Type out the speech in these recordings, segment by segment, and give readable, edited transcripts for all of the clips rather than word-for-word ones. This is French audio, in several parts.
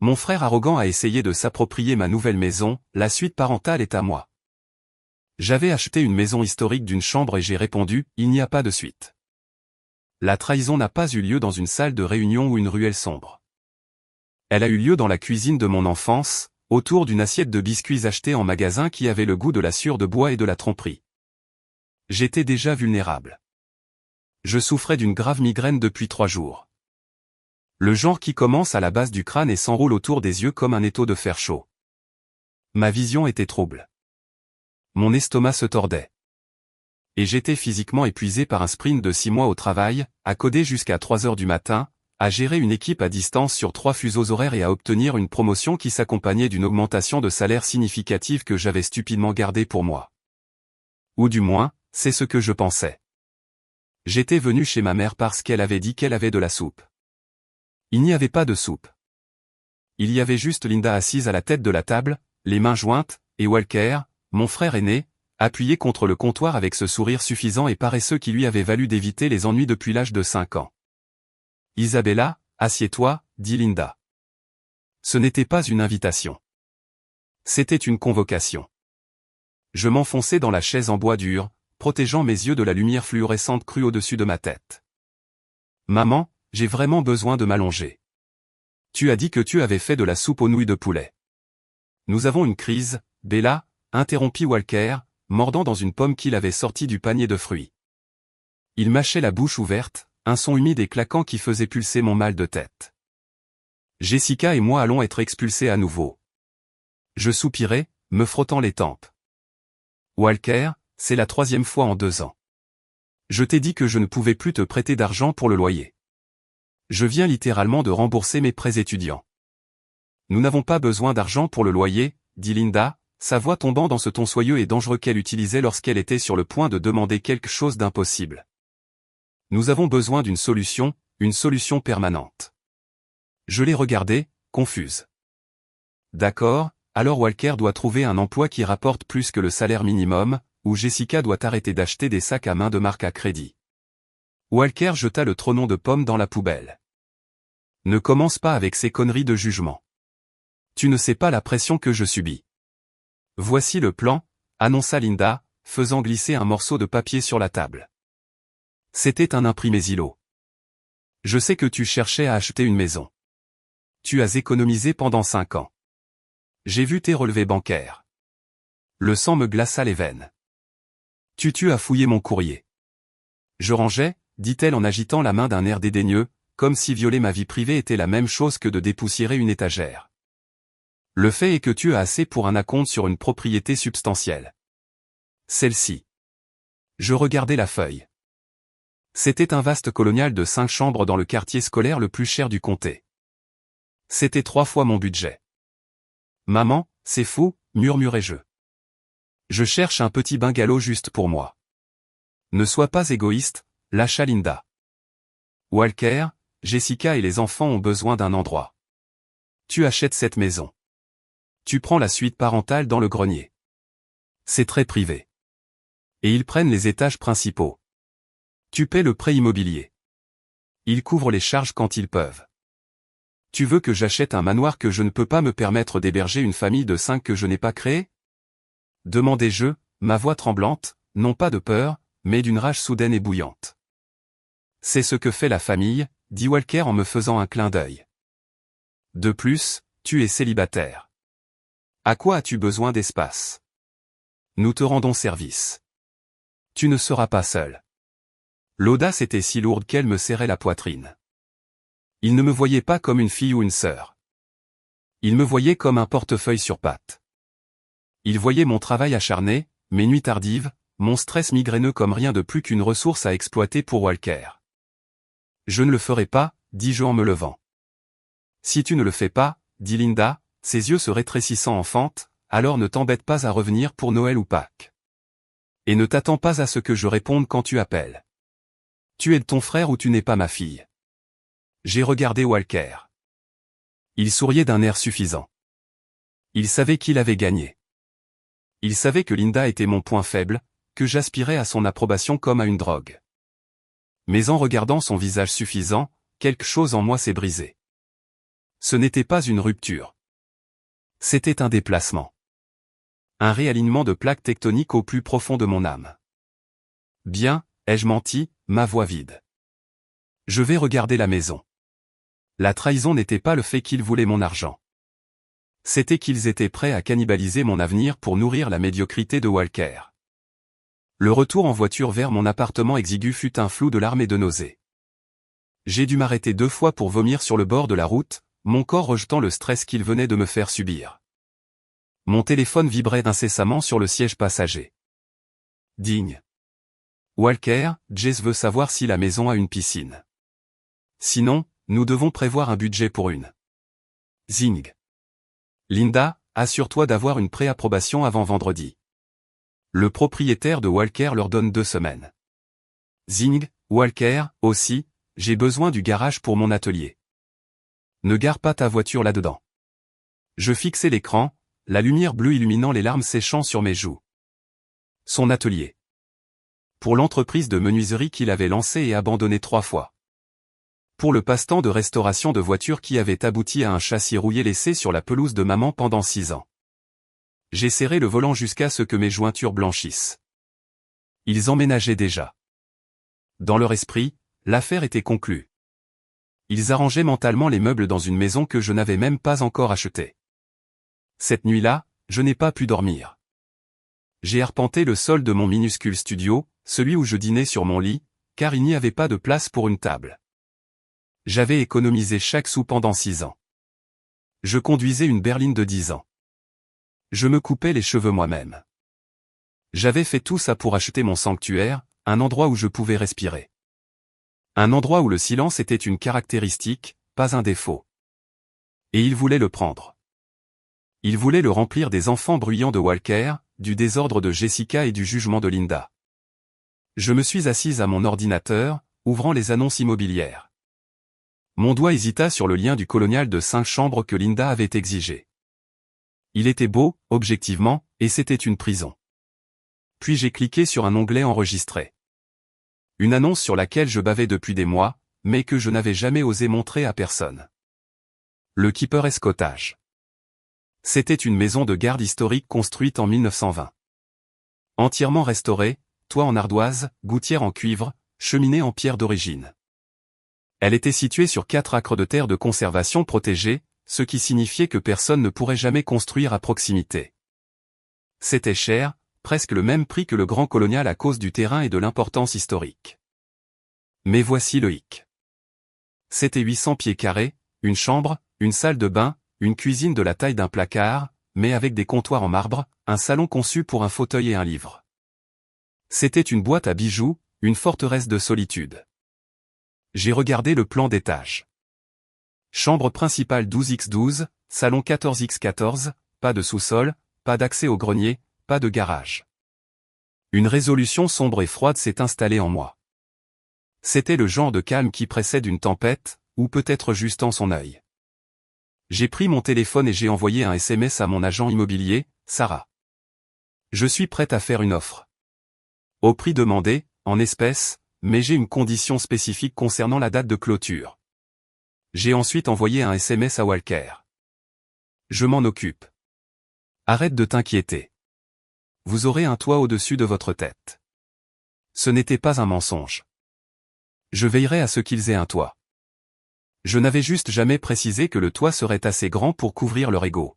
Mon frère arrogant a essayé de s'approprier ma nouvelle maison, la suite parentale est à moi. J'avais acheté une maison historique d'une chambre et j'ai répondu, il n'y a pas de suite. La trahison n'a pas eu lieu dans une salle de réunion ou une ruelle sombre. Elle a eu lieu dans la cuisine de mon enfance, autour d'une assiette de biscuits achetés en magasin qui avait le goût de la sueur de bois et de la tromperie. J'étais déjà vulnérable. Je souffrais d'une grave migraine depuis 3 jours. Le genre qui commence à la base du crâne et s'enroule autour des yeux comme un étau de fer chaud. Ma vision était trouble. Mon estomac se tordait. Et j'étais physiquement épuisé par un sprint de 6 mois au travail, à coder jusqu'à 3 heures du matin, à gérer une équipe à distance sur 3 fuseaux horaires et à obtenir une promotion qui s'accompagnait d'une augmentation de salaire significative que j'avais stupidement gardée pour moi. Ou du moins, c'est ce que je pensais. J'étais venu chez ma mère parce qu'elle avait dit qu'elle avait de la soupe. Il n'y avait pas de soupe. Il y avait juste Linda assise à la tête de la table, les mains jointes, et Walker, mon frère aîné, appuyé contre le comptoir avec ce sourire suffisant et paresseux qui lui avait valu d'éviter les ennuis depuis l'âge de 5 ans. « Isabella, assieds-toi » dit Linda. Ce n'était pas une invitation. C'était une convocation. Je m'enfonçais dans la chaise en bois dur, protégeant mes yeux de la lumière fluorescente crue au-dessus de ma tête. « Maman, j'ai vraiment besoin de m'allonger. Tu as dit que tu avais fait de la soupe aux nouilles de poulet. Nous avons une crise, Bella, interrompit Walker, mordant dans une pomme qu'il avait sortie du panier de fruits. Il mâchait la bouche ouverte, un son humide et claquant qui faisait pulser mon mal de tête. Jessica et moi allons être expulsés à nouveau. Je soupirai, me frottant les tempes. Walker, c'est la 3e fois en 2 ans. Je t'ai dit que je ne pouvais plus te prêter d'argent pour le loyer. Je viens littéralement de rembourser mes prêts étudiants. Nous n'avons pas besoin d'argent pour le loyer, dit Linda, sa voix tombant dans ce ton soyeux et dangereux qu'elle utilisait lorsqu'elle était sur le point de demander quelque chose d'impossible. Nous avons besoin d'une solution, une solution permanente. Je l'ai regardée, confuse. D'accord, alors Walker doit trouver un emploi qui rapporte plus que le salaire minimum, ou Jessica doit arrêter d'acheter des sacs à main de marque à crédit. Walker jeta le tronon de pomme dans la poubelle. Ne commence pas avec ces conneries de jugement. Tu ne sais pas la pression que je subis. Voici le plan, annonça Linda, faisant glisser un morceau de papier sur la table. C'était un imprimé Zillow. Je sais que tu cherchais à acheter une maison. Tu as économisé pendant 5 ans. J'ai vu tes relevés bancaires. Le sang me glaça les veines. Tu as fouillé mon courrier. Je rangeais, dit-elle en agitant la main d'un air dédaigneux, comme si violer ma vie privée était la même chose que de dépoussiérer une étagère. Le fait est que tu as assez pour un acompte sur une propriété substantielle. Celle-ci. Je regardais la feuille. C'était un vaste colonial de 5 chambres dans le quartier scolaire le plus cher du comté. C'était 3 fois mon budget. Maman, c'est fou, murmurai-je. Je cherche un petit bungalow juste pour moi. Ne sois pas égoïste, lâcha Linda. Walker, Jessica et les enfants ont besoin d'un endroit. Tu achètes cette maison. Tu prends la suite parentale dans le grenier. C'est très privé. Et ils prennent les étages principaux. Tu paies le prêt immobilier. Ils couvrent les charges quand ils peuvent. Tu veux que j'achète un manoir que je ne peux pas me permettre d'héberger une famille de 5 que je n'ai pas créée? Demandai-je, ma voix tremblante, non pas de peur, mais d'une rage soudaine et bouillante. C'est ce que fait la famille, dit Walker en me faisant un clin d'œil. De plus, tu es célibataire. À quoi as-tu besoin d'espace? Nous te rendons service. Tu ne seras pas seul. L'audace était si lourde qu'elle me serrait la poitrine. Il ne me voyait pas comme une fille ou une sœur. Il me voyait comme un portefeuille sur pattes. Il voyait mon travail acharné, mes nuits tardives, mon stress migraineux comme rien de plus qu'une ressource à exploiter pour Walker. Je ne le ferai pas, dis-je en me levant. Si tu ne le fais pas, dit Linda, ses yeux se rétrécissant en fente, alors ne t'embête pas à revenir pour Noël ou Pâques. Et ne t'attends pas à ce que je réponde quand tu appelles. Tu es ton frère ou tu n'es pas ma fille. J'ai regardé Walker. Il souriait d'un air suffisant. Il savait qu'il avait gagné. Il savait que Linda était mon point faible, que j'aspirais à son approbation comme à une drogue. Mais en regardant son visage suffisant, quelque chose en moi s'est brisé. Ce n'était pas une rupture. C'était un déplacement. Un réalignement de plaques tectoniques au plus profond de mon âme. Bien, ai-je menti, ma voix vide. Je vais regarder la maison. La trahison n'était pas le fait qu'ils voulaient mon argent. C'était qu'ils étaient prêts à cannibaliser mon avenir pour nourrir la médiocrité de Walker. Le retour en voiture vers mon appartement exigu fut un flou de larmes et de nausées. J'ai dû m'arrêter 2 fois pour vomir sur le bord de la route, mon corps rejetant le stress qu'il venait de me faire subir. Mon téléphone vibrait incessamment sur le siège passager. Digne. Walker, Jess veut savoir si la maison a une piscine. Sinon, nous devons prévoir un budget pour une. Zing. Linda, assure-toi d'avoir une préapprobation avant vendredi. Le propriétaire de Walker leur donne 2 semaines. Zing, Walker, aussi, j'ai besoin du garage pour mon atelier. Ne gare pas ta voiture là-dedans. Je fixai l'écran, la lumière bleue illuminant les larmes séchant sur mes joues. Son atelier. Pour l'entreprise de menuiserie qu'il avait lancée et abandonnée 3 fois. Pour le passe-temps de restauration de voitures qui avait abouti à un châssis rouillé laissé sur la pelouse de maman pendant 6 ans. J'ai serré le volant jusqu'à ce que mes jointures blanchissent. Ils emménageaient déjà. Dans leur esprit, l'affaire était conclue. Ils arrangeaient mentalement les meubles dans une maison que je n'avais même pas encore achetée. Cette nuit-là, je n'ai pas pu dormir. J'ai arpenté le sol de mon minuscule studio, celui où je dînais sur mon lit, car il n'y avait pas de place pour une table. J'avais économisé chaque sou pendant 6 ans. Je conduisais une berline de 10 ans. Je me coupais les cheveux moi-même. J'avais fait tout ça pour acheter mon sanctuaire, un endroit où je pouvais respirer. Un endroit où le silence était une caractéristique, pas un défaut. Et il voulait le prendre. Il voulait le remplir des enfants bruyants de Walker, du désordre de Jessica et du jugement de Linda. Je me suis assise à mon ordinateur, ouvrant les annonces immobilières. Mon doigt hésita sur le lien du colonial de 5 chambres que Linda avait exigé. Il était beau, objectivement, et c'était une prison. Puis j'ai cliqué sur un onglet enregistré. Une annonce sur laquelle je bavais depuis des mois, mais que je n'avais jamais osé montrer à personne. Le Keeper Escotage. C'était une maison de garde historique construite en 1920. Entièrement restaurée, toit en ardoise, gouttière en cuivre, cheminée en pierre d'origine. Elle était située sur 4 acres de terre de conservation protégée, ce qui signifiait que personne ne pourrait jamais construire à proximité. C'était cher, presque le même prix que le Grand Colonial à cause du terrain et de l'importance historique. Mais voici le hic. C'était 800 pieds carrés, une chambre, une salle de bain, une cuisine de la taille d'un placard, mais avec des comptoirs en marbre, un salon conçu pour un fauteuil et un livre. C'était une boîte à bijoux, une forteresse de solitude. J'ai regardé le plan d'étage. Chambre principale 12x12, salon 14x14, pas de sous-sol, pas d'accès au grenier, pas de garage. Une résolution sombre et froide s'est installée en moi. C'était le genre de calme qui précède une tempête, ou peut-être juste en son œil. J'ai pris mon téléphone et j'ai envoyé un SMS à mon agent immobilier, Sarah. Je suis prête à faire une offre. Au prix demandé, en espèces, mais j'ai une condition spécifique concernant la date de clôture. J'ai ensuite envoyé un SMS à Walker. Je m'en occupe. Arrête de t'inquiéter. Vous aurez un toit au-dessus de votre tête. Ce n'était pas un mensonge. Je veillerai à ce qu'ils aient un toit. Je n'avais juste jamais précisé que le toit serait assez grand pour couvrir leur ego.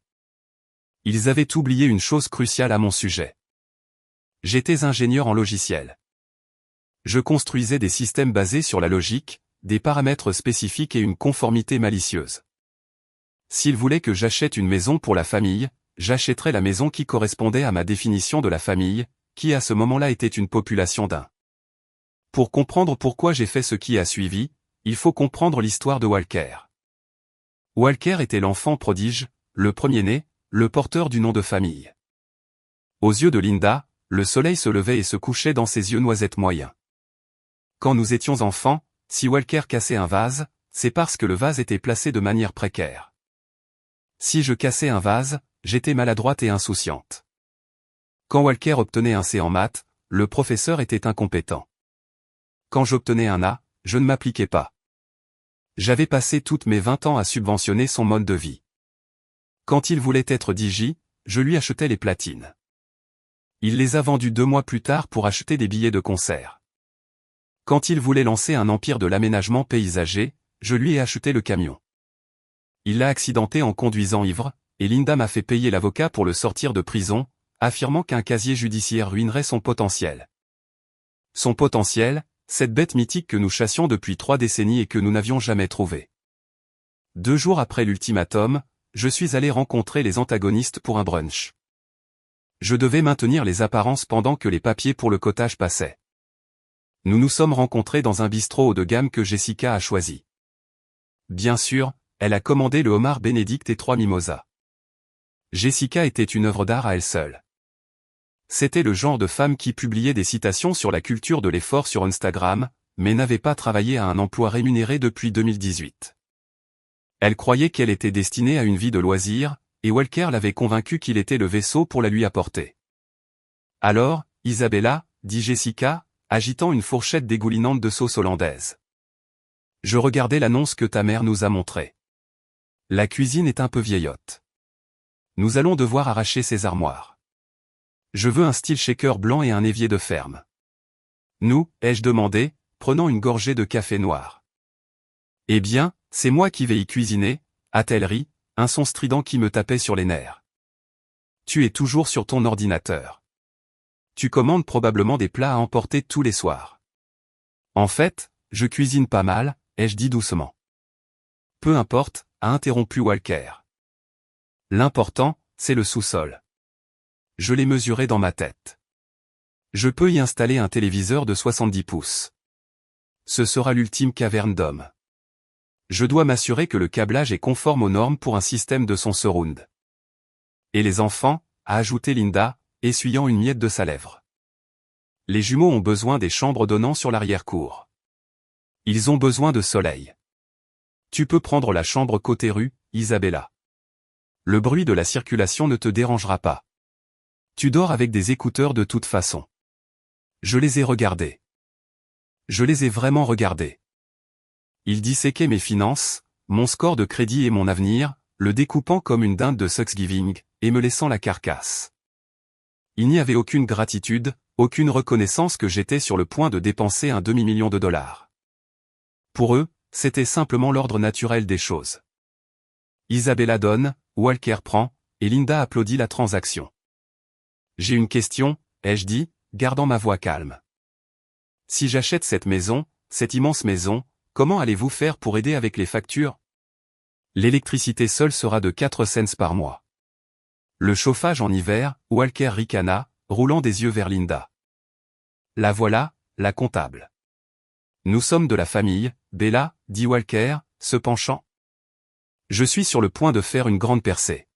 Ils avaient oublié une chose cruciale à mon sujet. J'étais ingénieur en logiciel. Je construisais des systèmes basés sur la logique, des paramètres spécifiques et une conformité malicieuse. S'ils voulaient que j'achète une maison pour la famille, j'achèterais la maison qui correspondait à ma définition de la famille, qui à ce moment-là était une population d'1. Pour comprendre pourquoi j'ai fait ce qui a suivi, il faut comprendre l'histoire de Walker. Walker était l'enfant prodige, le premier-né, le porteur du nom de famille. Aux yeux de Linda, le soleil se levait et se couchait dans ses yeux noisettes moyens. Quand nous étions enfants, si Walker cassait un vase, c'est parce que le vase était placé de manière précaire. Si je cassais un vase, j'étais maladroite et insouciante. Quand Walker obtenait un C en maths, le professeur était incompétent. Quand j'obtenais un A, je ne m'appliquais pas. J'avais passé toutes mes 20 ans à subventionner son mode de vie. Quand il voulait être DJ, je lui achetais les platines. Il les a vendus 2 mois plus tard pour acheter des billets de concert. Quand il voulait lancer un empire de l'aménagement paysager, je lui ai acheté le camion. Il l'a accidenté en conduisant ivre, et Linda m'a fait payer l'avocat pour le sortir de prison, affirmant qu'un casier judiciaire ruinerait son potentiel. Son potentiel, cette bête mythique que nous chassions depuis 3 décennies et que nous n'avions jamais trouvée. 2 jours après l'ultimatum, je suis allé rencontrer les antagonistes pour un brunch. Je devais maintenir les apparences pendant que les papiers pour le cotage passaient. Nous nous sommes rencontrés dans un bistrot haut de gamme que Jessica a choisi. Bien sûr, elle a commandé le homard bénédicte et 3 mimosas. Jessica était une œuvre d'art à elle seule. C'était le genre de femme qui publiait des citations sur la culture de l'effort sur Instagram, mais n'avait pas travaillé à un emploi rémunéré depuis 2018. Elle croyait qu'elle était destinée à une vie de loisirs, et Walker l'avait convaincue qu'il était le vaisseau pour la lui apporter. Alors, Isabella, dit Jessica, agitant une fourchette dégoulinante de sauce hollandaise. Je regardais l'annonce que ta mère nous a montrée. La cuisine est un peu vieillotte. Nous allons devoir arracher ces armoires. Je veux un style shaker blanc et un évier de ferme. Nous, ai-je demandé, prenant une gorgée de café noir. Eh bien, c'est moi qui vais y cuisiner, a-t-elle ri, un son strident qui me tapait sur les nerfs. Tu es toujours sur ton ordinateur. Tu commandes probablement des plats à emporter tous les soirs. En fait, je cuisine pas mal, ai-je dit doucement. Peu importe, a interrompu Walker. L'important, c'est le sous-sol. Je l'ai mesuré dans ma tête. Je peux y installer un téléviseur de 70 pouces. Ce sera l'ultime caverne d'homme. Je dois m'assurer que le câblage est conforme aux normes pour un système de son surround. Et les enfants, a ajouté Linda, essuyant une miette de sa lèvre. Les jumeaux ont besoin des chambres donnant sur l'arrière-cour. Ils ont besoin de soleil. Tu peux prendre la chambre côté rue, Isabella. Le bruit de la circulation ne te dérangera pas. Tu dors avec des écouteurs de toute façon. Je les ai regardés. Je les ai vraiment regardés. Il disséquait mes finances, mon score de crédit et mon avenir, le découpant comme une dinde de Thanksgiving, et me laissant la carcasse. Il n'y avait aucune gratitude, aucune reconnaissance que j'étais sur le point de dépenser un demi-million de dollars. Pour eux, c'était simplement l'ordre naturel des choses. Isabella donne, Walker prend, et Linda applaudit la transaction. J'ai une question, ai-je dit, gardant ma voix calme. Si j'achète cette maison, cette immense maison, comment allez-vous faire pour aider avec les factures? L'électricité seule sera de 4 cents par mois. Le chauffage en hiver, Walker ricana, roulant des yeux vers Linda. La voilà, la comptable. Nous sommes de la famille, Bella, dit Walker, se penchant. Je suis sur le point de faire une grande percée.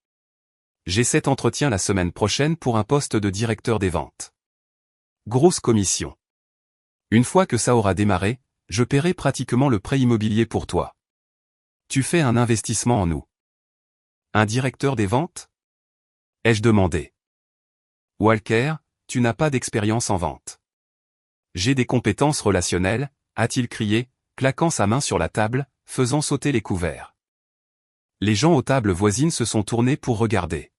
J'ai 7 entretiens la semaine prochaine pour un poste de directeur des ventes. Grosse commission. Une fois que ça aura démarré, je paierai pratiquement le prêt immobilier pour toi. Tu fais un investissement en nous. Un directeur des ventes? Ai-je demandé. Walker, tu n'as pas d'expérience en vente. J'ai des compétences relationnelles, a-t-il crié, claquant sa main sur la table, faisant sauter les couverts. Les gens aux tables voisines se sont tournés pour regarder.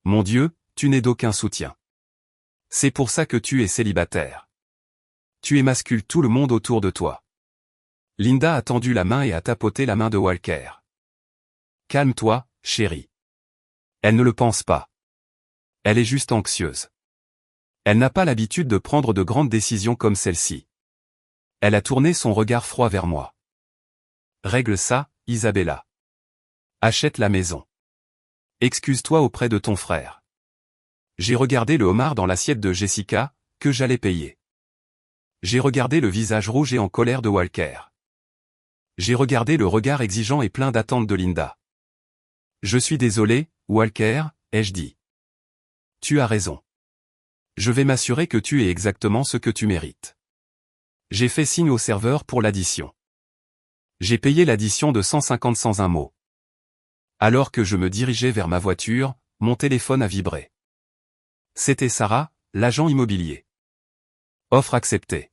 Mon Dieu, tu n'es d'aucun soutien. C'est pour ça que tu es célibataire. Tu émascules tout le monde autour de toi. Linda a tendu la main et a tapoté la main de Walker. Calme-toi, chérie. Elle ne le pense pas. Elle est juste anxieuse. Elle n'a pas l'habitude de prendre de grandes décisions comme celle-ci. Elle a tourné son regard froid vers moi. Règle ça, Isabella. Achète la maison. Excuse-toi auprès de ton frère. J'ai regardé le homard dans l'assiette de Jessica, que j'allais payer. J'ai regardé le visage rouge et en colère de Walker. J'ai regardé le regard exigeant et plein d'attente de Linda. Je suis désolé, Walker, ai-je dit. Tu as raison. Je vais m'assurer que tu aies exactement ce que tu mérites. J'ai fait signe au serveur pour l'addition. J'ai payé l'addition de 150 sans un mot. Alors que je me dirigeais vers ma voiture, mon téléphone a vibré. C'était Sarah, l'agent immobilier. Offre acceptée.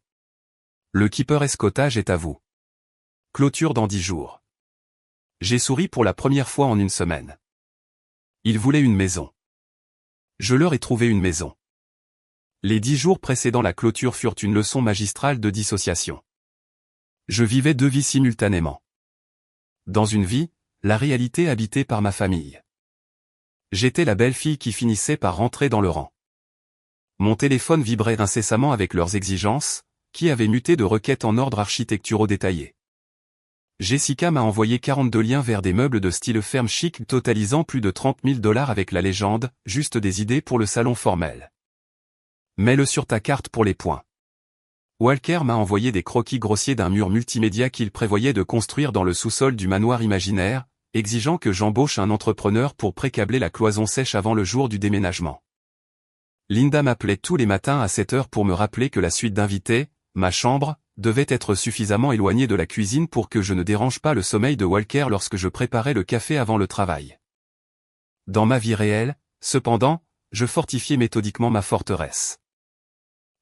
Le keeper escotage est à vous. Clôture dans 10 jours. J'ai souri pour la première fois en une semaine. Ils voulaient une maison. Je leur ai trouvé une maison. Les 10 jours précédant la clôture furent une leçon magistrale de dissociation. Je vivais 2 vies simultanément. Dans une vie, la réalité habitée par ma famille. J'étais la belle-fille qui finissait par rentrer dans le rang. Mon téléphone vibrait incessamment avec leurs exigences, qui avaient muté de requêtes en ordre architecturaux détaillés. Jessica m'a envoyé 42 liens vers des meubles de style ferme chic totalisant plus de 30 000 $ avec la légende, juste des idées pour le salon formel. Mets-le sur ta carte pour les points. Walker m'a envoyé des croquis grossiers d'un mur multimédia qu'il prévoyait de construire dans le sous-sol du manoir imaginaire, exigeant que j'embauche un entrepreneur pour précabler la cloison sèche avant le jour du déménagement. Linda m'appelait tous les matins à 7 heures pour me rappeler que la suite d'invités, ma chambre, devait être suffisamment éloignée de la cuisine pour que je ne dérange pas le sommeil de Walker lorsque je préparais le café avant le travail. Dans ma vie réelle, cependant, je fortifiais méthodiquement ma forteresse.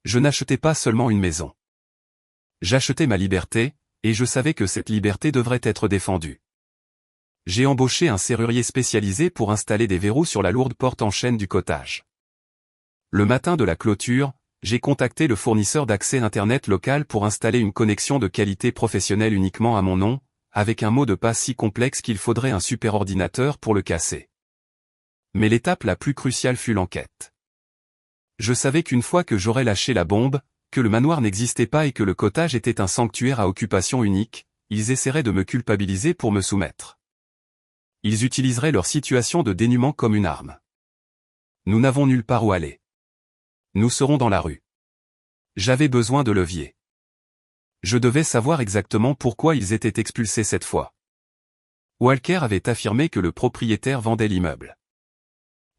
Je n'achetais pas seulement une maison. J'achetais ma liberté, et je savais que cette liberté devrait être défendue. J'ai embauché un serrurier spécialisé pour installer des verrous sur la lourde porte en chêne du cottage. Le matin de la clôture, j'ai contacté le fournisseur d'accès Internet local pour installer une connexion de qualité professionnelle uniquement à mon nom, avec un mot de passe si complexe qu'il faudrait un superordinateur pour le casser. Mais l'étape la plus cruciale fut l'enquête. Je savais qu'une fois que j'aurais lâché la bombe, que le manoir n'existait pas et que le cottage était un sanctuaire à occupation unique, ils essaieraient de me culpabiliser pour me soumettre. Ils utiliseraient leur situation de dénuement comme une arme. Nous n'avons nulle part où aller. Nous serons dans la rue. J'avais besoin de levier. Je devais savoir exactement pourquoi ils étaient expulsés cette fois. Walker avait affirmé que le propriétaire vendait l'immeuble.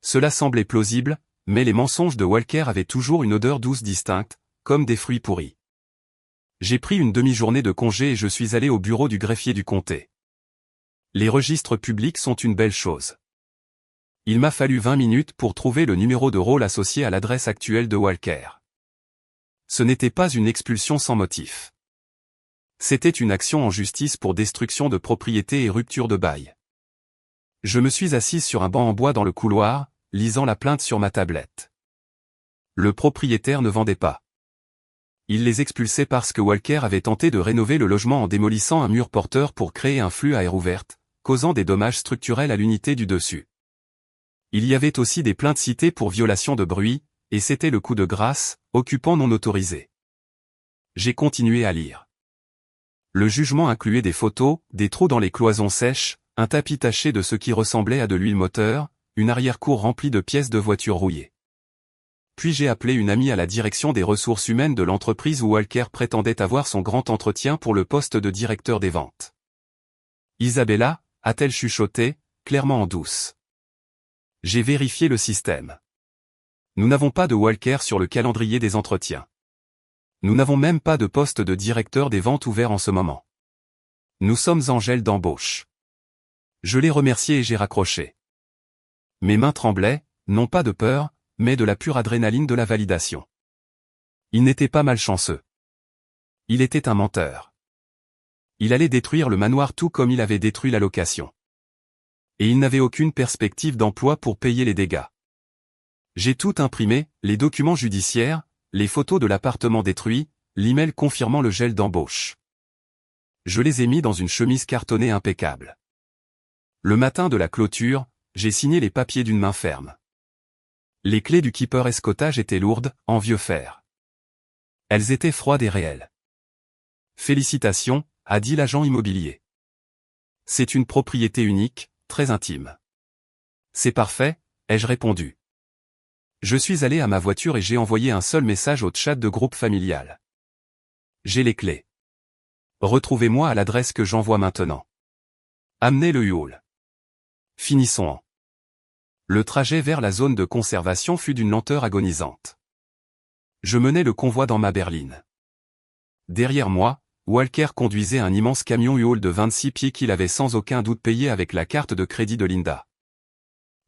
Cela semblait plausible, mais les mensonges de Walker avaient toujours une odeur douce distincte, comme des fruits pourris. J'ai pris une demi-journée de congé et je suis allé au bureau du greffier du comté. Les registres publics sont une belle chose. Il m'a fallu 20 minutes pour trouver le numéro de rôle associé à l'adresse actuelle de Walker. Ce n'était pas une expulsion sans motif. C'était une action en justice pour destruction de propriété et rupture de bail. Je me suis assise sur un banc en bois dans le couloir, lisant la plainte sur ma tablette. Le propriétaire ne vendait pas. Il les expulsait parce que Walker avait tenté de rénover le logement en démolissant un mur porteur pour créer un flux à air ouverte, causant des dommages structurels à l'unité du dessus. Il y avait aussi des plaintes citées pour violation de bruit, et c'était le coup de grâce, occupant non autorisé. J'ai continué à lire. Le jugement incluait des photos, des trous dans les cloisons sèches, un tapis taché de ce qui ressemblait à de l'huile moteur, une arrière-cour remplie de pièces de voitures rouillées. Puis j'ai appelé une amie à la direction des ressources humaines de l'entreprise où Walker prétendait avoir son grand entretien pour le poste de directeur des ventes. Isabella, a-t-elle chuchoté, clairement en douce. J'ai vérifié le système. Nous n'avons pas de Walker sur le calendrier des entretiens. Nous n'avons même pas de poste de directeur des ventes ouvert en ce moment. Nous sommes en gel d'embauche. Je l'ai remercié et j'ai raccroché. Mes mains tremblaient, non pas de peur, mais de la pure adrénaline de la validation. Il n'était pas malchanceux. Il était un menteur. Il allait détruire le manoir tout comme il avait détruit la location. Et il n'avait aucune perspective d'emploi pour payer les dégâts. J'ai tout imprimé, les documents judiciaires, les photos de l'appartement détruit, l'email confirmant le gel d'embauche. Je les ai mis dans une chemise cartonnée impeccable. Le matin de la clôture, j'ai signé les papiers d'une main ferme. Les clés du Keeper Escotage étaient lourdes, en vieux fer. Elles étaient froides et réelles. Félicitations, a dit l'agent immobilier. C'est une propriété unique, très intime. C'est parfait, ai-je répondu. Je suis allé à ma voiture et j'ai envoyé un seul message au chat de groupe familial. J'ai les clés. Retrouvez-moi à l'adresse que j'envoie maintenant. Amenez le Huol. Finissons-en. Le trajet vers la zone de conservation fut d'une lenteur agonisante. Je menais le convoi dans ma berline. Derrière moi, Walker conduisait un immense camion Huol de 26 pieds qu'il avait sans aucun doute payé avec la carte de crédit de Linda.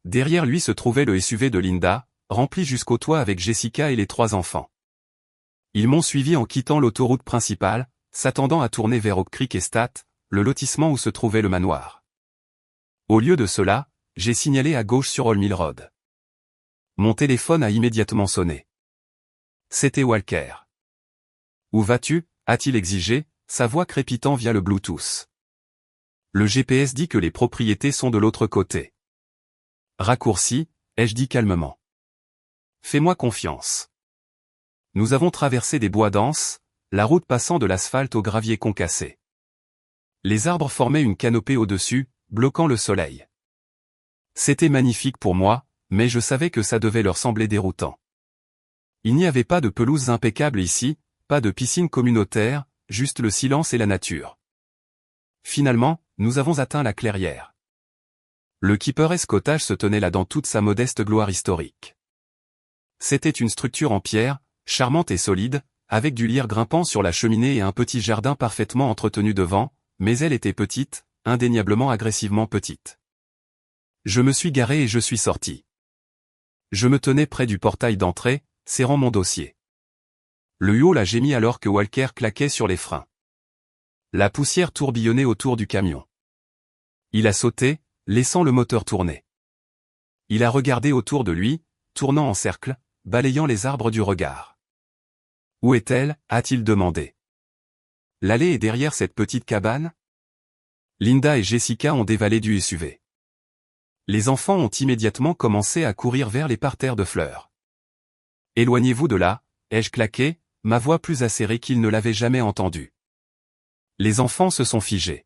Derrière lui se trouvait le SUV de Linda, rempli jusqu'au toit avec Jessica et les 3 enfants. Ils m'ont suivi en quittant l'autoroute principale, s'attendant à tourner vers Oak Creek Estate, le lotissement où se trouvait le manoir. Au lieu de cela, j'ai signalé à gauche sur Old Mill Road. Mon téléphone a immédiatement sonné. C'était Walker. Où vas-tu? A-t-il exigé, sa voix crépitant via le Bluetooth. Le GPS dit que les propriétés sont de l'autre côté. Raccourci, ai-je dit calmement. Fais-moi confiance. Nous avons traversé des bois denses, la route passant de l'asphalte au gravier concassé. Les arbres formaient une canopée au-dessus, bloquant le soleil. C'était magnifique pour moi, mais je savais que ça devait leur sembler déroutant. Il n'y avait pas de pelouse impeccable ici, pas de piscine communautaire, juste le silence et la nature. Finalement, nous avons atteint la clairière. Le Keeper Cottage se tenait là dans toute sa modeste gloire historique. C'était une structure en pierre, charmante et solide, avec du lierre grimpant sur la cheminée et un petit jardin parfaitement entretenu devant, mais elle était petite, indéniablement agressivement petite. Je me suis garé et je suis sorti. Je me tenais près du portail d'entrée, serrant mon dossier. Le U-Haul a gémi alors que Walker claquait sur les freins. La poussière tourbillonnait autour du camion. Il a sauté, laissant le moteur tourner. Il a regardé autour de lui, tournant en cercle, balayant les arbres du regard. Où est-elle? A-t-il demandé. L'allée est derrière cette petite cabane? Linda et Jessica ont dévalé du SUV. Les enfants ont immédiatement commencé à courir vers les parterres de fleurs. Éloignez-vous de là, ai-je claqué, ma voix plus acérée qu'ils ne l'avaient jamais entendue. Les enfants se sont figés.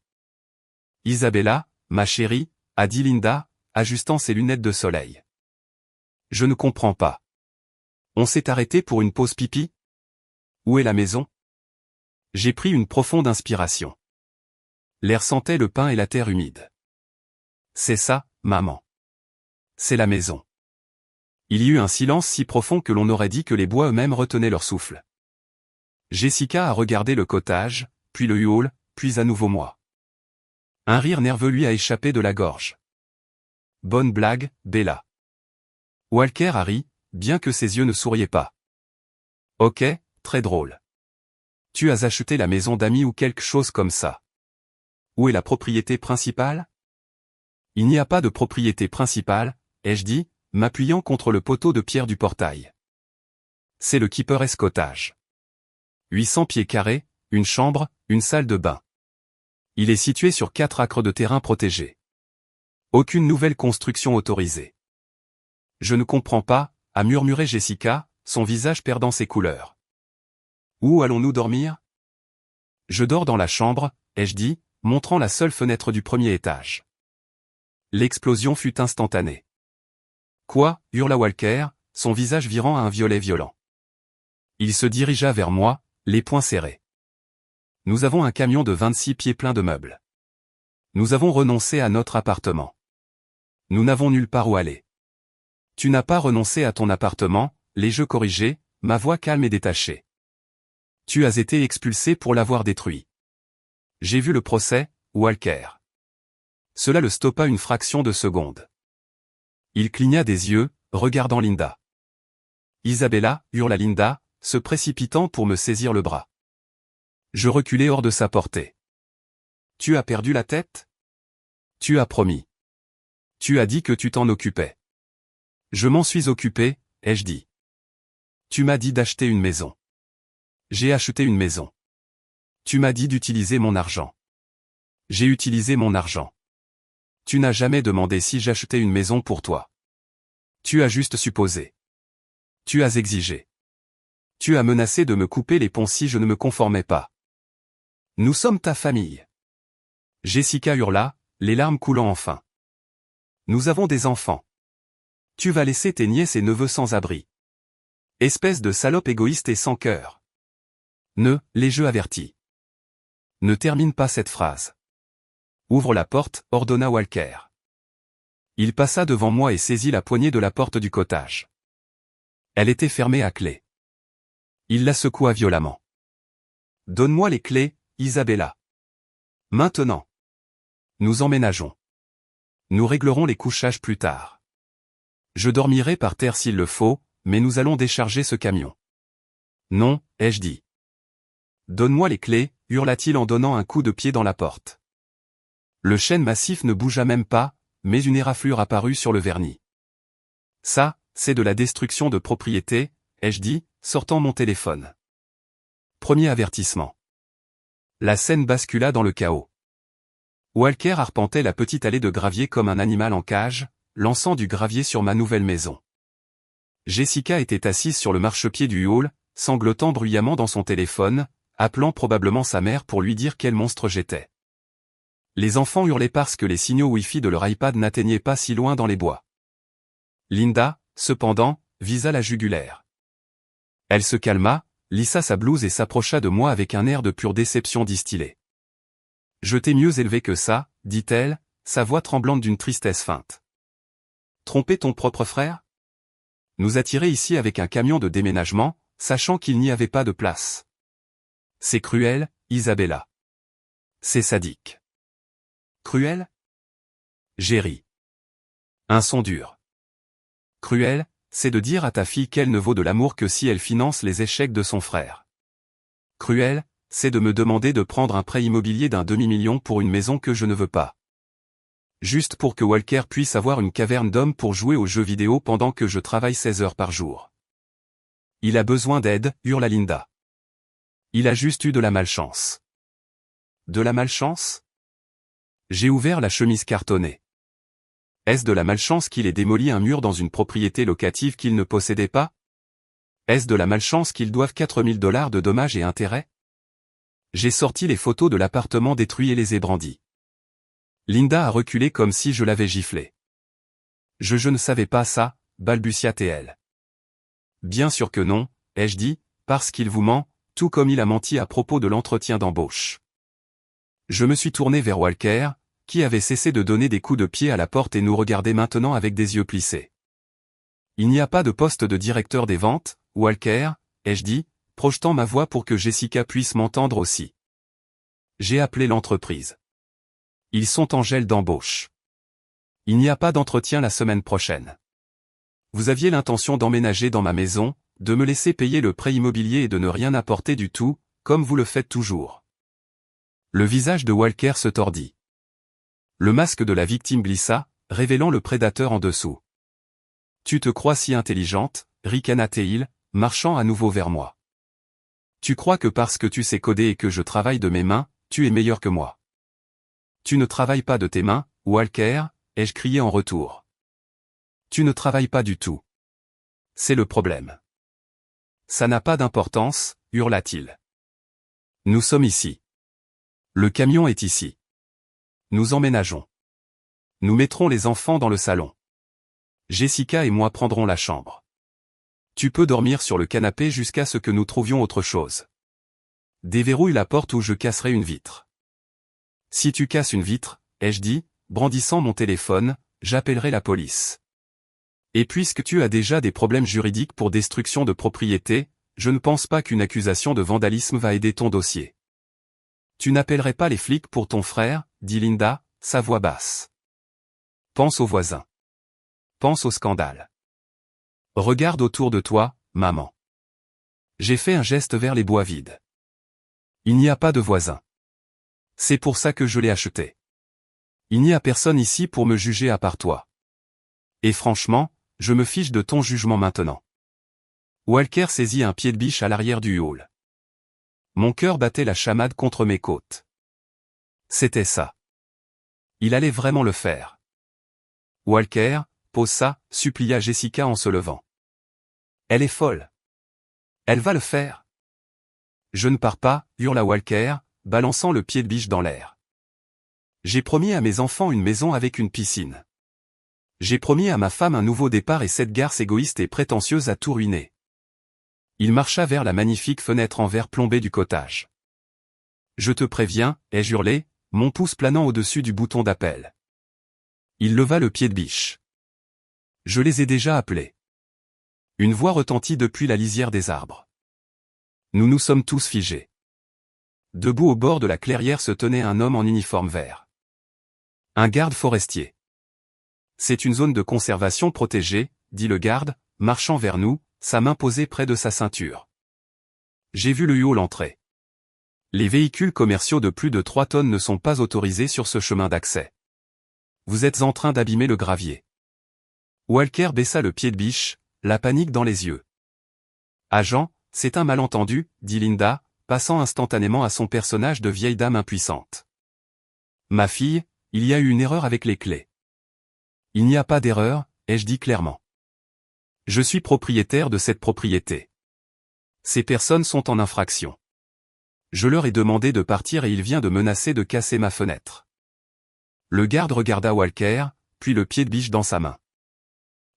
Isabella, ma chérie, a dit Linda, ajustant ses lunettes de soleil. Je ne comprends pas. On s'est arrêté pour une pause pipi? Où est la maison? J'ai pris une profonde inspiration. L'air sentait le pain et la terre humide. C'est ça, maman. C'est la maison. Il y eut un silence si profond que l'on aurait dit que les bois eux-mêmes retenaient leur souffle. Jessica a regardé le cottage, puis le U-Haul, puis à nouveau moi. Un rire nerveux lui a échappé de la gorge. Bonne blague, Bella. Walker a ri, bien que ses yeux ne souriaient pas. Ok, très drôle. Tu as acheté la maison d'amis ou quelque chose comme ça. Où est la propriété principale? Il n'y a pas de propriété principale, ai-je dit, m'appuyant contre le poteau de pierre du portail. C'est le Keeper Cottage. 800 pieds carrés, une chambre, une salle de bain. Il est situé sur 4 acres de terrain protégé. Aucune nouvelle construction autorisée. Je ne comprends pas, a murmuré Jessica, son visage perdant ses couleurs. Où allons-nous dormir? Je dors dans la chambre, ai-je dit, montrant la seule fenêtre du premier étage. L'explosion fut instantanée. Quoi? Hurla Walker, son visage virant à un violet violent. Il se dirigea vers moi, les poings serrés. Nous avons un camion de 26 pieds plein de meubles. Nous avons renoncé à notre appartement. Nous n'avons nulle part où aller. Tu n'as pas renoncé à ton appartement, l'ai-je corrigé, ma voix calme et détachée. Tu as été expulsé pour l'avoir détruit. J'ai vu le procès, Walker. Cela le stoppa une fraction de seconde. Il cligna des yeux, regardant Linda. Isabella, hurla Linda, se précipitant pour me saisir le bras. Je reculai hors de sa portée. Tu as perdu la tête? Tu as promis. Tu as dit que tu t'en occupais. Je m'en suis occupé, ai-je dit. Tu m'as dit d'acheter une maison. J'ai acheté une maison. Tu m'as dit d'utiliser mon argent. J'ai utilisé mon argent. Tu n'as jamais demandé si j'achetais une maison pour toi. Tu as juste supposé. Tu as exigé. Tu as menacé de me couper les ponts si je ne me conformais pas. Nous sommes ta famille. Jessica hurla, les larmes coulant enfin. Nous avons des enfants. Tu vas laisser tes nièces et neveux sans abri. Espèce de salope égoïste et sans cœur. Les jeux avertis. Ne termine pas cette phrase. Ouvre la porte, ordonna Walker. Il passa devant moi et saisit la poignée de la porte du cottage. Elle était fermée à clé. Il la secoua violemment. Donne-moi les clés, Isabella. Maintenant. Nous emménageons. Nous réglerons les couchages plus tard. Je dormirai par terre s'il le faut, mais nous allons décharger ce camion. Non, ai-je dit. Donne-moi les clés, hurla-t-il en donnant un coup de pied dans la porte. Le chêne massif ne bougea même pas, mais une éraflure apparut sur le vernis. Ça, c'est de la destruction de propriété, ai-je dit, sortant mon téléphone. Premier avertissement. La scène bascula dans le chaos. Walker arpentait la petite allée de gravier comme un animal en cage, lançant du gravier sur ma nouvelle maison. Jessica était assise sur le marchepied du hall, sanglotant bruyamment dans son téléphone, appelant probablement sa mère pour lui dire quel monstre j'étais. Les enfants hurlaient parce que les signaux Wi-Fi de leur iPad n'atteignaient pas si loin dans les bois. Linda, cependant, visa la jugulaire. Elle se calma, lissa sa blouse et s'approcha de moi avec un air de pure déception distillée. « Je t'ai mieux élevé que ça, dit-elle, sa voix tremblante d'une tristesse feinte. Tromper ton propre frère ? Nous attirer ici avec un camion de déménagement, sachant qu'il n'y avait pas de place. C'est cruel, Isabella. C'est sadique. Cruel ? J'ai ri. Un son dur. Cruel, c'est de dire à ta fille qu'elle ne vaut de l'amour que si elle finance les échecs de son frère. Cruel, c'est de me demander de prendre un prêt immobilier d'un demi-million pour une maison que je ne veux pas. Juste pour que Walker puisse avoir une caverne d'hommes pour jouer aux jeux vidéo pendant que je travaille 16 heures par jour. Il a besoin d'aide, hurla Linda. Il a juste eu de la malchance. De la malchance ? J'ai ouvert la chemise cartonnée. Est-ce de la malchance qu'il ait démoli un mur dans une propriété locative qu'il ne possédait pas ? Est-ce de la malchance qu'il doive 4 000 $ de dommages et intérêts ? J'ai sorti les photos de l'appartement détruit et les ai brandies. Linda a reculé comme si je l'avais giflé. Je ne savais pas ça, balbutia-t-elle. Bien sûr que non, ai-je dit, parce qu'il vous ment, tout comme il a menti à propos de l'entretien d'embauche. Je me suis tourné vers Walker, qui avait cessé de donner des coups de pied à la porte et nous regardait maintenant avec des yeux plissés. Il n'y a pas de poste de directeur des ventes, Walker, ai-je dit, projetant ma voix pour que Jessica puisse m'entendre aussi. J'ai appelé l'entreprise. Ils sont en gel d'embauche. Il n'y a pas d'entretien la semaine prochaine. Vous aviez l'intention d'emménager dans ma maison, de me laisser payer le prêt immobilier et de ne rien apporter du tout, comme vous le faites toujours. Le visage de Walker se tordit. Le masque de la victime glissa, révélant le prédateur en dessous. Tu te crois si intelligente, ricana-t-il, marchant à nouveau vers moi. Tu crois que parce que tu sais coder et que je travaille de mes mains, tu es meilleur que moi. Tu ne travailles pas de tes mains, Walker, ai-je crié en retour. Tu ne travailles pas du tout. C'est le problème. Ça n'a pas d'importance, hurla-t-il. Nous sommes ici. Le camion est ici. Nous emménageons. Nous mettrons les enfants dans le salon. Jessica et moi prendrons la chambre. Tu peux dormir sur le canapé jusqu'à ce que nous trouvions autre chose. Déverrouille la porte ou je casserai une vitre. Si tu casses une vitre, ai-je dit, brandissant mon téléphone, j'appellerai la police. Et puisque tu as déjà des problèmes juridiques pour destruction de propriété, je ne pense pas qu'une accusation de vandalisme va aider ton dossier. Tu n'appellerais pas les flics pour ton frère, dit Linda, sa voix basse. Pense aux voisins. Pense au scandale. Regarde autour de toi, maman. J'ai fait un geste vers les bois vides. Il n'y a pas de voisins. C'est pour ça que je l'ai acheté. Il n'y a personne ici pour me juger à part toi. Et franchement, je me fiche de ton jugement maintenant. Walker saisit un pied de biche à l'arrière du hall. Mon cœur battait la chamade contre mes côtes. C'était ça. Il allait vraiment le faire. Walker, pose ça, supplia Jessica en se levant. Elle est folle. Elle va le faire. Je ne pars pas, hurla Walker, balançant le pied de biche dans l'air. J'ai promis à mes enfants une maison avec une piscine. J'ai promis à ma femme un nouveau départ et cette garce égoïste et prétentieuse a tout ruiné. Il marcha vers la magnifique fenêtre en verre plombé du cottage. Je te préviens, ai-je hurlé, mon pouce planant au-dessus du bouton d'appel. Il leva le pied de biche. Je les ai déjà appelés. Une voix retentit depuis la lisière des arbres. Nous nous sommes tous figés. Debout au bord de la clairière se tenait un homme en uniforme vert. Un garde forestier. C'est une zone de conservation protégée, dit le garde, marchant vers nous, sa main posée près de sa ceinture. J'ai vu le hall entrer. Les véhicules commerciaux de plus de 3 tonnes ne sont pas autorisés sur ce chemin d'accès. Vous êtes en train d'abîmer le gravier. Walker baissa le pied de biche, la panique dans les yeux. Agent, c'est un malentendu, dit Linda, passant instantanément à son personnage de vieille dame impuissante. Ma fille, il y a eu une erreur avec les clés. Il n'y a pas d'erreur, ai-je dit clairement. Je suis propriétaire de cette propriété. Ces personnes sont en infraction. Je leur ai demandé de partir et il vient de menacer de casser ma fenêtre. Le garde regarda Walker, puis le pied de biche dans sa main.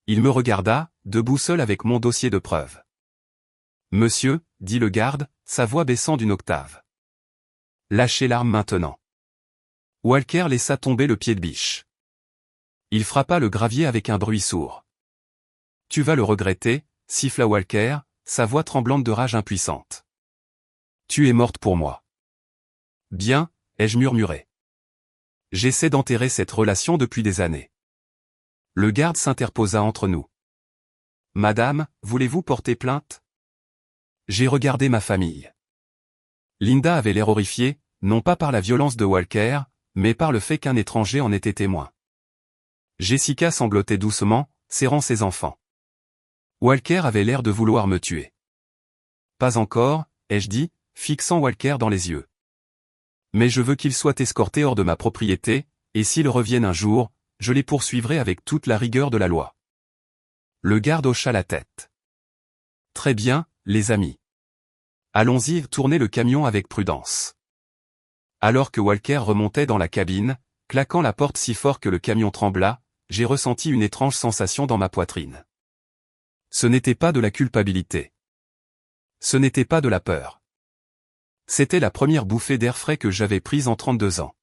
Il me regarda, debout seul avec mon dossier de preuves. Monsieur, dit le garde, sa voix baissant d'une octave. Lâchez l'arme maintenant. Walker laissa tomber le pied de biche. Il frappa le gravier avec un bruit sourd. Tu vas le regretter, siffla Walker, sa voix tremblante de rage impuissante. Tu es morte pour moi. Bien, ai-je murmuré. J'essaie d'enterrer cette relation depuis des années. Le garde s'interposa entre nous. Madame, voulez-vous porter plainte? J'ai regardé ma famille. Linda avait l'air horrifiée, non pas par la violence de Walker, mais par le fait qu'un étranger en était témoin. Jessica sanglotait doucement, serrant ses enfants. Walker avait l'air de vouloir me tuer. Pas encore, ai-je dit, fixant Walker dans les yeux. Mais je veux qu'il soit escorté hors de ma propriété, et s'il revienne un jour, je les poursuivrai avec toute la rigueur de la loi. Le garde hocha la tête. Très bien, les amis. Allons-y, tournez le camion avec prudence. Alors que Walker remontait dans la cabine, claquant la porte si fort que le camion trembla, j'ai ressenti une étrange sensation dans ma poitrine. Ce n'était pas de la culpabilité. Ce n'était pas de la peur. C'était la première bouffée d'air frais que j'avais prise en 32 ans.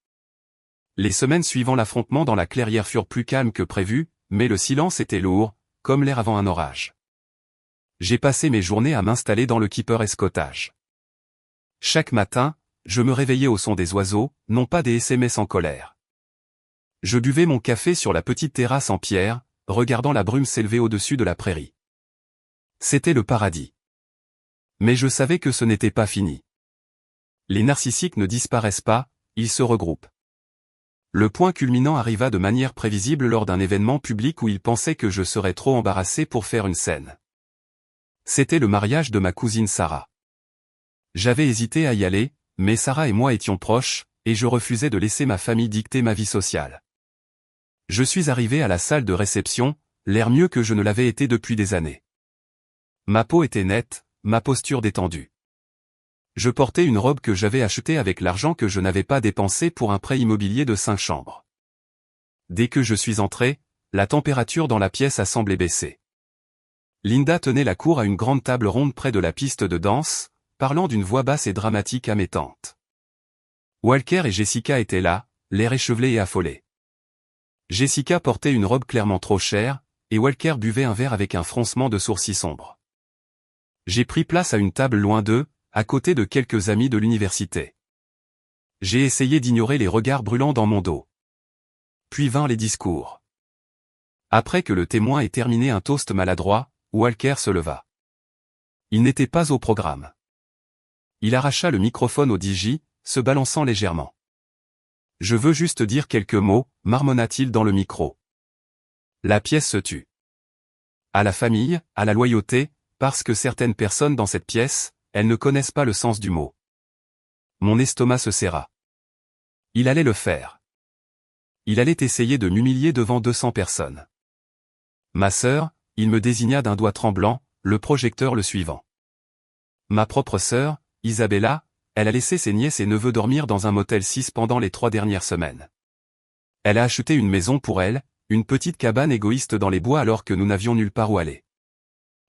Les semaines suivant l'affrontement dans la clairière furent plus calmes que prévu, mais le silence était lourd, comme l'air avant un orage. J'ai passé mes journées à m'installer dans le keeper escotage. Chaque matin, je me réveillais au son des oiseaux, non pas des SMS en colère. Je buvais mon café sur la petite terrasse en pierre, regardant la brume s'élever au-dessus de la prairie. C'était le paradis. Mais je savais que ce n'était pas fini. Les narcissiques ne disparaissent pas, ils se regroupent. Le point culminant arriva de manière prévisible lors d'un événement public où ils pensaient que je serais trop embarrassé pour faire une scène. C'était le mariage de ma cousine Sarah. J'avais hésité à y aller, mais Sarah et moi étions proches, et je refusais de laisser ma famille dicter ma vie sociale. Je suis arrivé à la salle de réception, l'air mieux que je ne l'avais été depuis des années. Ma peau était nette, ma posture détendue. Je portais une robe que j'avais achetée avec l'argent que je n'avais pas dépensé pour un prêt immobilier de 5 chambres. Dès que je suis entré, la température dans la pièce a semblé baisser. Linda tenait la cour à une grande table ronde près de la piste de danse, parlant d'une voix basse et dramatique à mes tantes. Walker et Jessica étaient là, l'air échevelé et affolé. Jessica portait une robe clairement trop chère, et Walker buvait un verre avec un froncement de sourcils sombres. J'ai pris place à une table loin d'eux, à côté de quelques amis de l'université. J'ai essayé d'ignorer les regards brûlants dans mon dos. Puis vinrent les discours. Après que le témoin ait terminé un toast maladroit, Walker se leva. Il n'était pas au programme. Il arracha le microphone au DJ, se balançant légèrement. « Je veux juste dire quelques mots », marmonna-t-il dans le micro. La pièce se tut. À la famille, à la loyauté, parce que certaines personnes dans cette pièce, elles ne connaissent pas le sens du mot. Mon estomac se serra. Il allait le faire. Il allait essayer de m'humilier devant 200 personnes. Ma sœur, il me désigna d'un doigt tremblant, le projecteur le suivant. Ma propre sœur, Isabella, elle a laissé ses nièces et neveux dormir dans un motel 6 pendant les 3 dernières semaines. Elle a acheté une maison pour elle, une petite cabane égoïste dans les bois alors que nous n'avions nulle part où aller.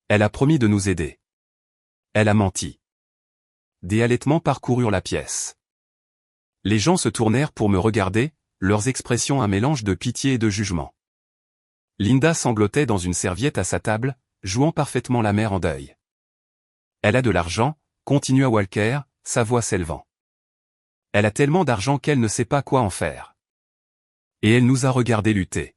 Elle a promis de nous aider. Elle a menti. Des halètements parcoururent la pièce. Les gens se tournèrent pour me regarder, leurs expressions un mélange de pitié et de jugement. Linda sanglotait dans une serviette à sa table, jouant parfaitement la mère en deuil. Elle a de l'argent, continua Walker, sa voix s'élevant. Elle a tellement d'argent qu'elle ne sait pas quoi en faire. Et elle nous a regardé lutter.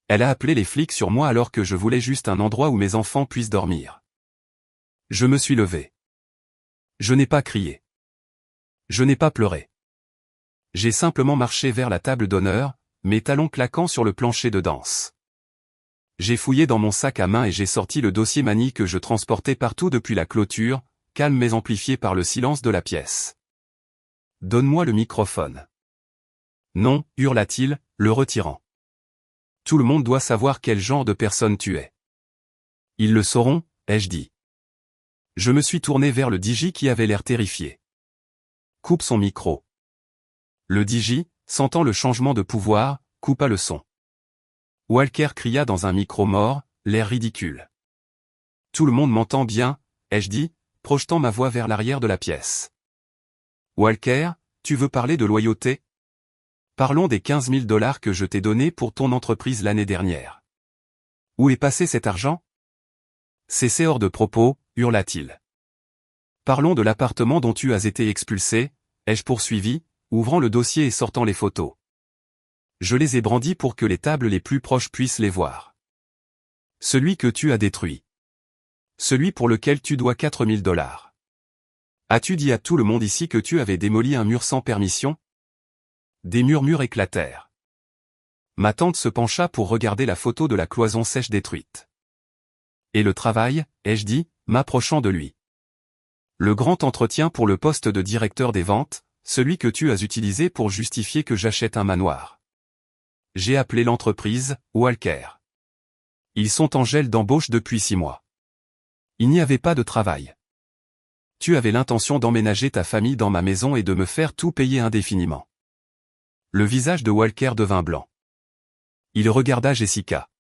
Elle a appelé les flics sur moi alors que je voulais juste un endroit où mes enfants puissent dormir. Je me suis levé. Je n'ai pas crié. Je n'ai pas pleuré. J'ai simplement marché vers la table d'honneur, mes talons claquant sur le plancher de danse. J'ai fouillé dans mon sac à main et j'ai sorti le dossier Manny que je transportais partout depuis la clôture, calme mais amplifié par le silence de la pièce. Donne-moi le microphone. Non, hurla-t-il, le retirant. Tout le monde doit savoir quel genre de personne tu es. Ils le sauront, ai-je dit. Je me suis tourné vers le DJ qui avait l'air terrifié. Coupe son micro. Le DJ, sentant le changement de pouvoir, coupa le son. Walker cria dans un micro mort, l'air ridicule. Tout le monde m'entend bien, ai-je dit, projetant ma voix vers l'arrière de la pièce. Walker, tu veux parler de loyauté? Parlons des 15 000 $ que je t'ai donnés pour ton entreprise l'année dernière. Où est passé cet argent? C'est hors de propos, hurla-t-il. Parlons de l'appartement dont tu as été expulsé, ai-je poursuivi, ouvrant le dossier et sortant les photos. Je les ai brandis pour que les tables les plus proches puissent les voir. Celui que tu as détruit. Celui pour lequel tu dois 4 000 $. As-tu dit à tout le monde ici que tu avais démoli un mur sans permission? Des murmures éclatèrent. Ma tante se pencha pour regarder la photo de la cloison sèche détruite. Et le travail, ai-je dit, m'approchant de lui. Le grand entretien pour le poste de directeur des ventes, celui que tu as utilisé pour justifier que j'achète un manoir. J'ai appelé l'entreprise, Walker. Ils sont en gel d'embauche depuis 6 mois. Il n'y avait pas de travail. Tu avais l'intention d'emménager ta famille dans ma maison et de me faire tout payer indéfiniment. Le visage de Walker devint blanc. Il regarda Jessica.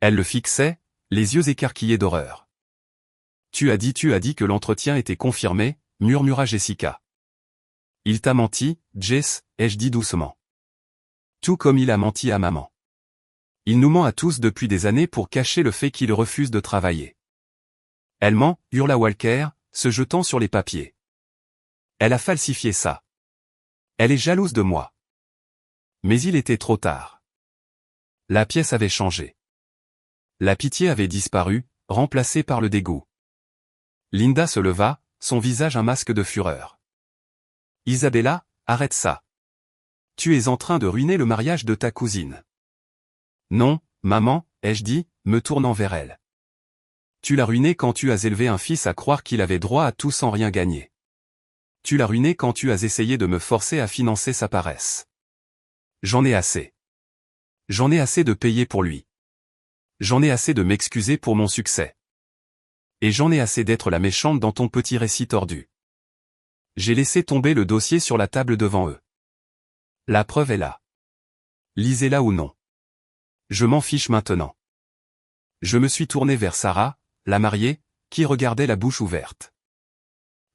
Elle le fixait, les yeux écarquillés d'horreur. Tu as dit que l'entretien était confirmé, murmura Jessica. Il t'a menti, Jess, ai-je dit doucement. Tout comme il a menti à maman. Il nous ment à tous depuis des années pour cacher le fait qu'il refuse de travailler. Elle ment, hurla Walker, se jetant sur les papiers. Elle a falsifié ça. Elle est jalouse de moi. Mais il était trop tard. La pièce avait changé. La pitié avait disparu, remplacée par le dégoût. Linda se leva, son visage un masque de fureur. Isabella, arrête ça. Tu es en train de ruiner le mariage de ta cousine. Non, maman, ai-je dit, me tournant vers elle. Tu l'as ruiné quand tu as élevé un fils à croire qu'il avait droit à tout sans rien gagner. Tu l'as ruiné quand tu as essayé de me forcer à financer sa paresse. J'en ai assez. J'en ai assez de payer pour lui. J'en ai assez de m'excuser pour mon succès. Et j'en ai assez d'être la méchante dans ton petit récit tordu. J'ai laissé tomber le dossier sur la table devant eux. La preuve est là. Lisez-la ou non. Je m'en fiche maintenant. Je me suis tourné vers Sarah, la mariée, qui regardait la bouche ouverte.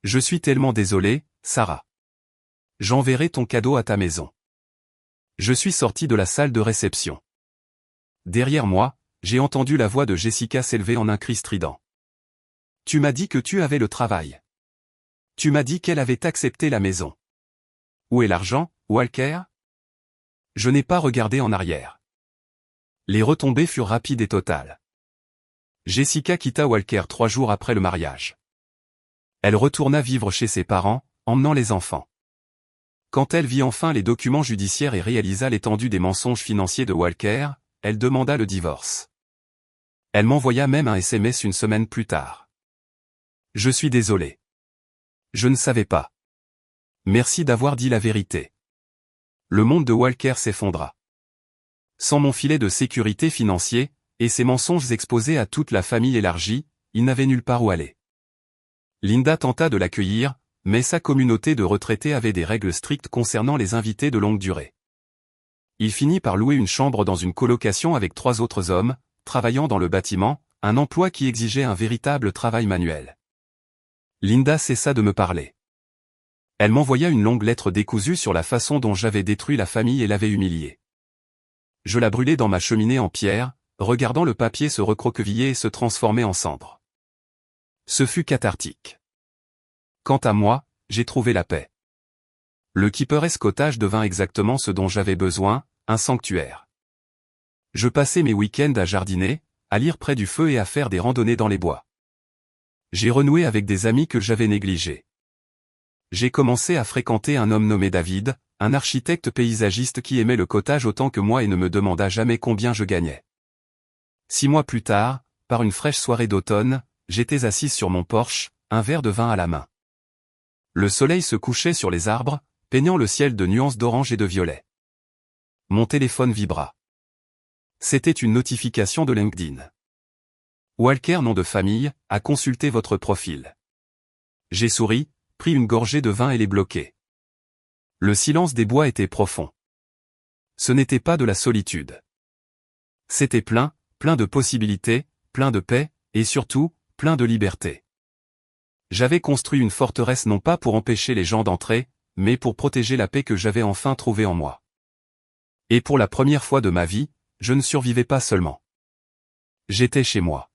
Je suis tellement désolé, Sarah. J'enverrai ton cadeau à ta maison. Je suis sorti de la salle de réception. Derrière moi, j'ai entendu la voix de Jessica s'élever en un cri strident. Tu m'as dit que tu avais le travail. Tu m'as dit qu'elle avait accepté la maison. Où est l'argent, Walker? Je n'ai pas regardé en arrière. Les retombées furent rapides et totales. Jessica quitta Walker 3 jours après le mariage. Elle retourna vivre chez ses parents, emmenant les enfants. Quand elle vit enfin les documents judiciaires et réalisa l'étendue des mensonges financiers de Walker, elle demanda le divorce. Elle m'envoya même un SMS une semaine plus tard. Je suis désolé. Je ne savais pas. Merci d'avoir dit la vérité. Le monde de Walker s'effondra. Sans mon filet de sécurité financier, et ses mensonges exposés à toute la famille élargie, il n'avait nulle part où aller. Linda tenta de l'accueillir, mais sa communauté de retraités avait des règles strictes concernant les invités de longue durée. Il finit par louer une chambre dans une colocation avec 3 autres hommes, travaillant dans le bâtiment, un emploi qui exigeait un véritable travail manuel. Linda cessa de me parler. Elle m'envoya une longue lettre décousue sur la façon dont j'avais détruit la famille et l'avais humiliée. Je la brûlai dans ma cheminée en pierre, regardant le papier se recroqueviller et se transformer en cendres. Ce fut cathartique. Quant à moi, j'ai trouvé la paix. Le Keeperesque Cottage devint exactement ce dont j'avais besoin, un sanctuaire. Je passais mes week-ends à jardiner, à lire près du feu et à faire des randonnées dans les bois. J'ai renoué avec des amis que j'avais négligés. J'ai commencé à fréquenter un homme nommé David, un architecte paysagiste qui aimait le cottage autant que moi et ne me demanda jamais combien je gagnais. 6 mois plus tard, par une fraîche soirée d'automne, j'étais assise sur mon porche, un verre de vin à la main. Le soleil se couchait sur les arbres, peignant le ciel de nuances d'orange et de violet. Mon téléphone vibra. C'était une notification de LinkedIn. Walker, nom de famille, a consulté votre profil. J'ai souri, pris une gorgée de vin et l'ai bloqué. Le silence des bois était profond. Ce n'était pas de la solitude. C'était plein de possibilités, plein de paix, et surtout, plein de liberté. J'avais construit une forteresse non pas pour empêcher les gens d'entrer, mais pour protéger la paix que j'avais enfin trouvée en moi. Et pour la première fois de ma vie, je ne survivais pas seulement. J'étais chez moi.